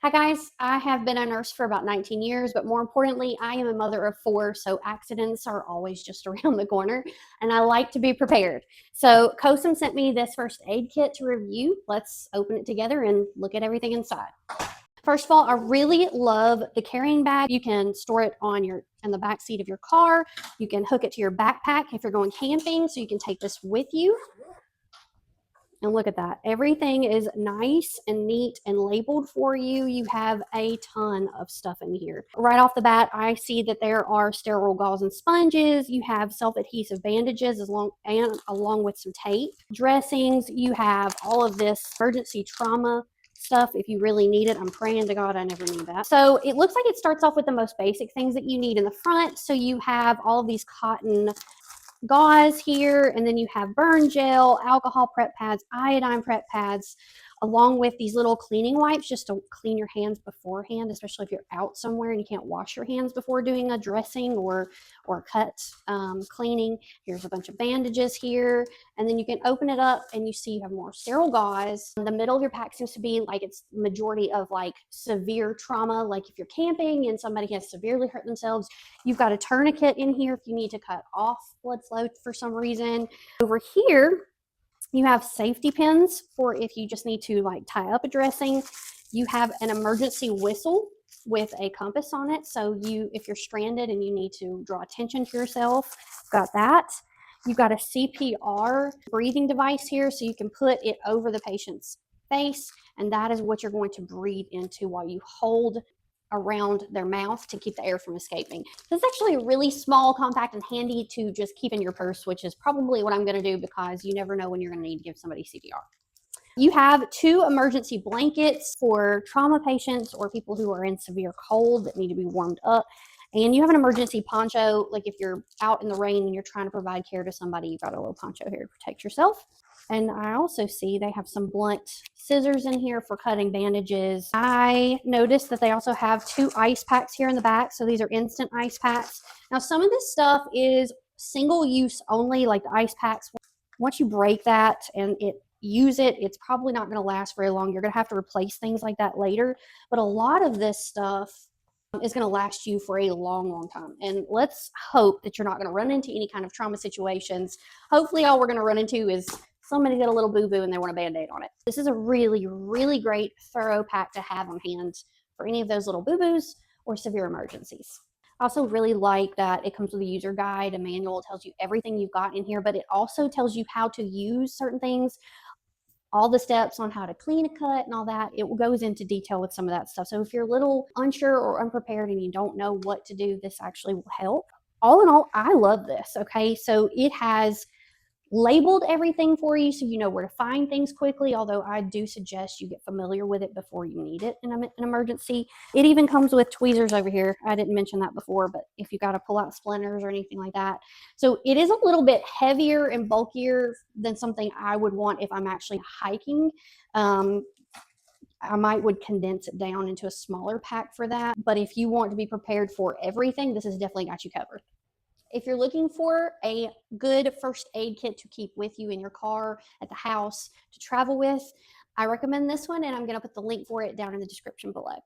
Hi guys, I have been a nurse for about 19 years, but more importantly, I am a mother of 4, so accidents are always just around the corner, and I like to be prepared. So COSOM sent me this first aid kit to review. Let's open it together and look at everything inside. First of all, I really love the carrying bag. You can store it in the back seat of your car. You can hook it to your backpack if you're going camping, so you can take this with you. And look at that. Everything is nice and neat and labeled for you. You have a ton of stuff in here. Right off the bat, I see that there are sterile gauze and sponges. You have self-adhesive bandages along with some tape. Dressings. You have all of this emergency trauma stuff if you really need it. I'm praying to God I never need that. So it looks like it starts off with the most basic things that you need in the front. So you have all of these cotton gauze here, and then you have burn gel, alcohol prep pads, iodine prep pads, along with these little cleaning wipes just to clean your hands beforehand, especially if you're out somewhere and you can't wash your hands before doing a dressing or cut cleaning. Here's a bunch of bandages here, and then you can open it up and you see you have more sterile gauze. The middle of your pack seems to be like it's majority of like severe trauma, like if you're camping and somebody has severely hurt themselves. You've got a tourniquet in here if you need to cut off blood flow for some reason. Over here, you have safety pins for if you just need to like tie up a dressing. You have an emergency whistle with a compass on it. So if you're stranded and you need to draw attention to yourself, got that. You've got a CPR breathing device here, so you can put it over the patient's face, and that is what you're going to breathe into while you hold around their mouth to keep the air from escaping. This is actually really small, compact, and handy to just keep in your purse, which is probably what I'm going to do because you never know when you're going to need to give somebody CPR. You have 2 emergency blankets for trauma patients or people who are in severe cold that need to be warmed up. And you have an emergency poncho, like if you're out in the rain and you're trying to provide care to somebody, you've got a little poncho here to protect yourself. And I also see they have some blunt scissors in here for cutting bandages. I noticed that they also have 2 ice packs here in the back. So these are instant ice packs. Now, some of this stuff is single use only, like the ice packs. Once you break that and use it, it's probably not going to last very long. You're going to have to replace things like that later. But a lot of this stuff is going to last you for a long time. And let's hope that you're not going to run into any kind of trauma situations. Hopefully all we're going to run into is somebody got a little boo-boo and they want a Band-Aid on it. This is a really, really great thorough pack to have on hand for any of those little boo-boos or severe emergencies. I also really like that it comes with a user guide, a manual. It tells you everything you've got in here, but it also tells you how to use certain things, all the steps on how to clean a cut and all that. It goes into detail with some of that stuff. So if you're a little unsure or unprepared and you don't know what to do, this actually will help. All in all, I love this, okay? So it has labeled everything for you so you know where to find things quickly, although I do suggest you get familiar with it before you need it in an emergency. It even comes with tweezers over here. I didn't mention that before, but if you got to pull out splinters or anything like that. So it is a little bit heavier and bulkier than something I would want if I'm actually hiking. I would condense it down into a smaller pack for that. But if you want to be prepared for everything, this has definitely got you covered. If you're looking for a good first aid kit to keep with you in your car, at the house, to travel with, I recommend this one, and I'm going to put the link for it down in the description below.